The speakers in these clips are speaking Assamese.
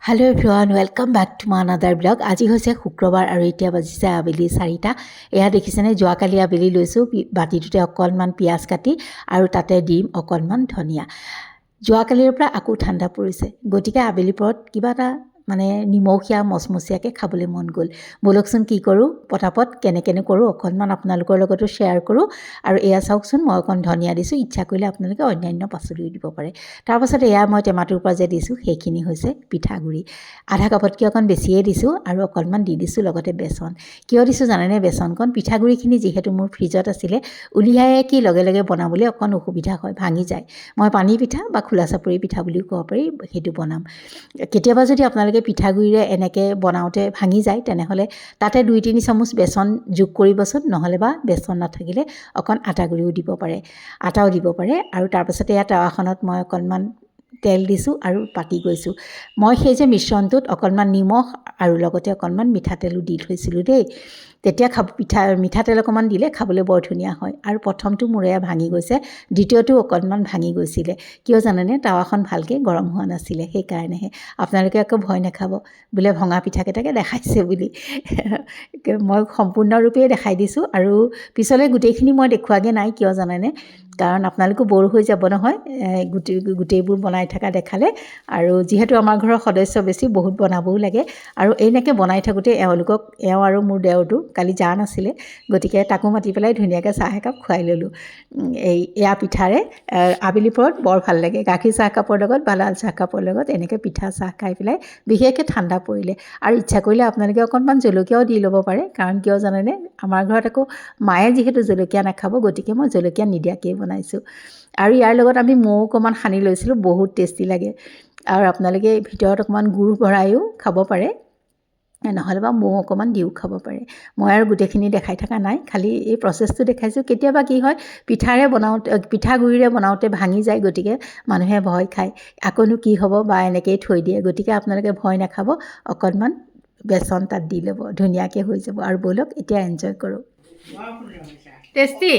Hello' everyone, welcome back to my another blog. আজি হৈছে শুক্ৰবাৰ আৰু এতিয়া বাজিছে আবেলি 4টা। এয়া দেখিছেনে, যোৱাকালি আবেলি লৈছোঁ বাতিটোতে অকণমান পিঁয়াজ কাটি আৰু তাতে দিম অকণমান ধনিয়া। যোৱাকালিৰ পৰা আকৌ ঠাণ্ডা পৰিছে, গতিকে আবেলি পৰত কিবা এটা নিমখীয়া মচমচীয়াকৈ খাবলৈ মন গ'ল। ব'লকচোন কি কৰোঁ, পটাপট কেনেকৈ কৰোঁ অকণমান আপোনালোকৰ লগতো শ্বেয়াৰ কৰোঁ। আৰু এয়া চাওকচোন, মই অকণ ধনিয়া দিছোঁ, ইচ্ছা কৰিলে আপোনালোকে অন্যান্য পাচলিও দিব পাৰে। তাৰপাছত এয়া মই টেমাটোৰ পৰা যে দিছোঁ সেইখিনি হৈছে পিঠাগুড়ি। আধা কাপতকৈ অকণ বেছিয়ে দিছোঁ আৰু অকণমান দি দিছোঁ লগতে বেচন। কিয় দিছোঁ জানেনে? বেচনকণ পিঠাগুড়িখিনি যিহেতু মোৰ ফ্ৰিজত আছিলে, উলিয়াই কি লগে লগে বনাবলৈ অকণ অসুবিধা হয়, ভাঙি যায়। মই পানী পিঠা বা খোলা চাপৰি পিঠা বুলিও ক'ব পাৰি, সেইটো বনাম। কেতিয়াবা যদি আপোনালোকে পিঠাগুড়িৰে এনেকৈ বনাওঁতে ভাঙি যায়, তেনেহ'লে তাতে 2-3 চামুচ বেচন যোগ কৰিবচোন, নহ'লে বা বেচন নাথাকিলে অকণ আটাগুড়িও দিব পাৰে, আটাও দিব পাৰে। আৰু তাৰপাছতে এয়া টাৱাখনত মই অকণমান তেল দিছোঁ আৰু পাতি গৈছোঁ। মই সেই যে মিশ্ৰণটোত অকণমান নিমখ আৰু লগতে অকণমান মিঠাতেলো দি থৈছিলোঁ দেই। তেতিয়া মিঠাতেল অকণমান দিলে খাবলৈ বৰ ধুনীয়া হয়। আৰু প্ৰথমটো মোৰ এয়া ভাঙি গৈছে, দ্বিতীয়টো অকণমান ভাঙি গৈছিলে। কিয় জানেনে? টাৱাখন ভালকৈ গৰম হোৱা নাছিলে, সেইকাৰণেহে। আপোনালোকে আকৌ ভয় নাখাব বোলে ভঙা পিঠাকেইটাকে দেখাইছে বুলি। মই সম্পূৰ্ণৰূপেই দেখাই দিছোঁ আৰু পিছলৈ গোটেইখিনি মই দেখুৱাগৈ নাই। কিয় জানেনে? কাৰণ আপোনালোকো ব'ৰ হৈ যাব নহয় গোটেইবোৰ বনাই থকা দেখালে। আৰু যিহেতু আমাৰ ঘৰৰ সদস্য বেছি, বহুত বনাবও লাগে। আৰু এনেকৈ বনাই থাকোঁতে এওঁ আৰু মোৰ দেওৰটো কালি জা নাছিলে, গতিকে তাকো মাতি পেলাই ধুনীয়াকৈ চাহ একাপ খুৱাই ল'লোঁ। এয়া পিঠাৰে আবেলি পৰত বৰ ভাল লাগে, গাখীৰ চাহকাপৰ লগত বা লাল চাহকাপৰ লগত এনেকৈ পিঠা চাহ খাই পেলাই, বিশেষকৈ ঠাণ্ডা পৰিলে। আৰু ইচ্ছা কৰিলে আপোনালোকে অকণমান জলকীয়াও দি ল'ব পাৰে, কাৰণ কিয় জানেনে? আমাৰ ঘৰত আকৌ মায়ে যিহেতু জলকীয়া নাখাব, গতিকে মই জলকীয়া নিদিয়াকেই বনাইছোঁ। আৰু ইয়াৰ লগত আমি মৌ অকণমান সানি লৈছিলোঁ, বহুত টেষ্টি লাগে। আৰু আপোনালোকে ভিতৰত অকণমান গুড় ভৰাইও খাব পাৰে, নহ'লে বা মৌ অকণমান দিও খাব পাৰে। মই আৰু গোটেইখিনি দেখাই থকা নাই, খালি এই প্ৰচেছটো দেখাইছোঁ। কেতিয়াবা কি হয়, পিঠাগুড়িৰে বনাওঁতে ভাঙি যায়, গতিকে মানুহে ভয় খায়, আকৌনো কি হ'ব বা এনেকৈয়ে থৈ দিয়ে। গতিকে আপোনালোকে ভয় নাখাব, অকণমান বেচন তাত দি ল'ব, ধুনীয়াকৈ হৈ যাব। আৰু ব'লক এতিয়া এনজয় কৰোঁ। টেষ্টি।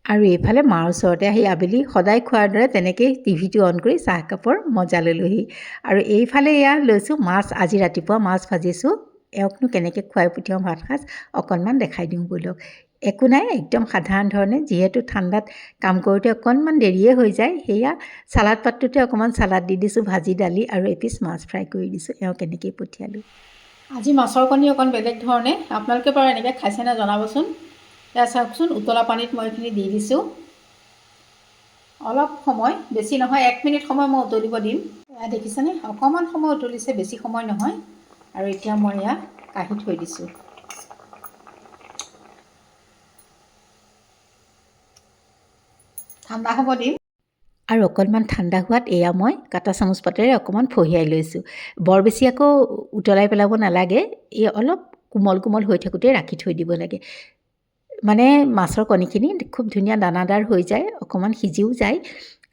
আৰু এইফালে মাৰ ওচৰতে আহি আবেলি সদায় খোৱাৰ দৰে তেনেকেই টিভিটো অন কৰি চাহকাপৰ মজা ল'লোহি। আৰু এইফালে এয়া লৈছোঁ মাছ, আজি ৰাতিপুৱা মাছ ভাজিছোঁ। এওঁকনো কেনেকৈ খুৱাই পঠিয়াওঁ ভাতসাঁজ অকণমান দেখাই দিওঁ ব'লক। একো নাই, একদম সাধাৰণ ধৰণে, যিহেতু ঠাণ্ডাত কাম কৰোঁতে অকণমান দেৰিয়ে হৈ যায়। সেয়া চালাড পাতটোতে অকণমান চালাড দি দিছোঁ, ভাজি দালি আৰু এপিচ মাছ ফ্ৰাই কৰি দিছোঁ। এওঁক এনেকৈয়ে পঠিয়ালোঁ। আজি মাছৰ কণী অকণ বেলেগ ধৰণে, আপোনালোকে বাৰু এনেকৈ খাইছেনে জনাবচোন। এয়া চাওকচোন, উতলা পানীত মই এইখিনি দি দিছোঁ। অলপ সময়, বেছি নহয়, 1 মিনিট সময় মই উতলিব দিম। এয়া দেখিছেনে, অকণমান সময় উতলিছে, বেছি সময় নহয়। আৰু এতিয়া মই এয়া কাঢ়ি থৈ দিছোঁ। ঠাণ্ডা হ'ব দিম। আৰু অকণমান ঠাণ্ডা হোৱাত এয়া মই কাটা চামুচ পাতেৰে অকণমান ফহিয়াই লৈছোঁ। বৰ বেছি আকৌ উতলাই পেলাব নালাগে, এই অলপ কোমল কোমল হৈ থাকোঁতে ৰাখি থৈ দিব লাগে। মাছৰ কণীখিনি খুব ধুনীয়া দানাদাৰ হৈ যায়, অকণমান সিজিও যায়।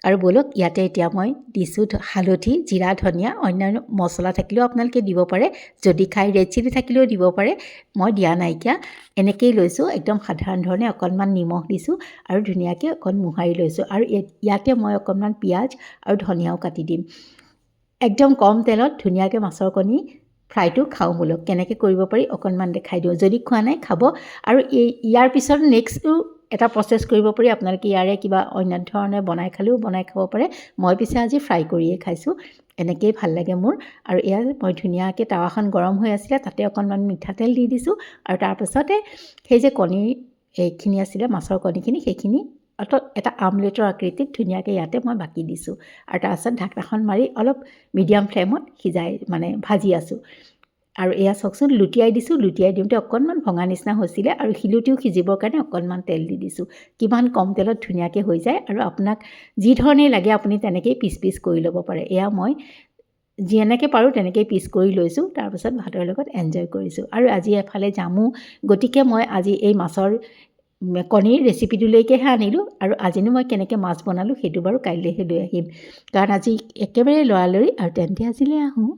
আৰু ব'লক, ইয়াতে এতিয়া মই দিছোঁ হালধি, জিৰা, ধনিয়া, অন্যান্য মছলা থাকিলেও আপোনালোকে দিব পাৰে। যদি খাই ৰেড চিলি থাকিলেও দিব পাৰে, মই দিয়া নাইকিয়া। এনেকৈয়ে লৈছোঁ, একদম সাধাৰণ ধৰণে অকণমান নিমখ দিছোঁ আৰু ধুনীয়াকৈ অকণ মোহাৰি লৈছোঁ। আৰু ইয়াতে মই অকণমান পিঁয়াজ আৰু ধনিয়াও কাটি দিম। একদম কম তেলত ধুনীয়াকৈ মাছৰ কণী ফ্ৰাইটো খাওঁ ব'লক। কেনেকৈ কৰিব পাৰি অকণমান দেখাই দিওঁ, যদি খোৱা নাই খাব। আৰু ইয়াৰ পিছত নেক্সটো এটা প্ৰচেছ কৰিব পাৰি, আপোনালোকে ইয়াৰে কিবা অন্য ধৰণে বনাই খাব পাৰে। মই পিছে আজি ফ্ৰাই কৰিয়ে খাইছোঁ, এনেকৈয়ে ভাল লাগে মোৰ। আৰু এয়া মই ধুনীয়াকৈ টাৱাখন গৰম হৈ আছিলে, তাতে অকণমান মিঠাতেল দি দিছোঁ। আৰু তাৰপাছতে সেই যে কণী এইখিনি আছিলে, মাছৰ কণীখিনি, সেইখিনি এটা আমলেটৰ আকৃতিত ধুনীয়াকৈ ইয়াতে মই বাকি দিছোঁ। আৰু তাৰপাছত ঢাকনাখন মাৰি অলপ মিডিয়াম ফ্লেমত ভাজি আছোঁ। আৰু এয়া চাওকচোন, লুটিয়াই দিছোঁ। লুটিয়াই দিওঁতে অকণমান ভঙা নিচিনা হৈছিলে, আৰু শিলুটিও সিজিবৰ কাৰণে অকণমান তেল দি দিছোঁ। কিমান কম তেলত ধুনীয়াকৈ হৈ যায়। আৰু আপোনাক যি ধৰণেই লাগে আপুনি তেনেকৈয়ে পিচ কৰি ল'ব পাৰে। এয়া মই যেনেকৈ পাৰোঁ তেনেকৈয়ে পিচ কৰি লৈছোঁ, তাৰপাছত ভাতৰ লগত এনজয় কৰিছোঁ। আৰু আজি এফালে যামো, গতিকে মই আজি এই মাছৰ কণীৰ ৰেচিপিটোলৈকেহে আনিলোঁ। আৰু আজিনো মই কেনেকৈ মাছ বনালোঁ সেইটো বাৰু কাইলৈহে লৈ আহিম, কাৰণ আজি একেবাৰে লৰালৰি। আৰু তেন্তে আজিলৈ আহোঁ।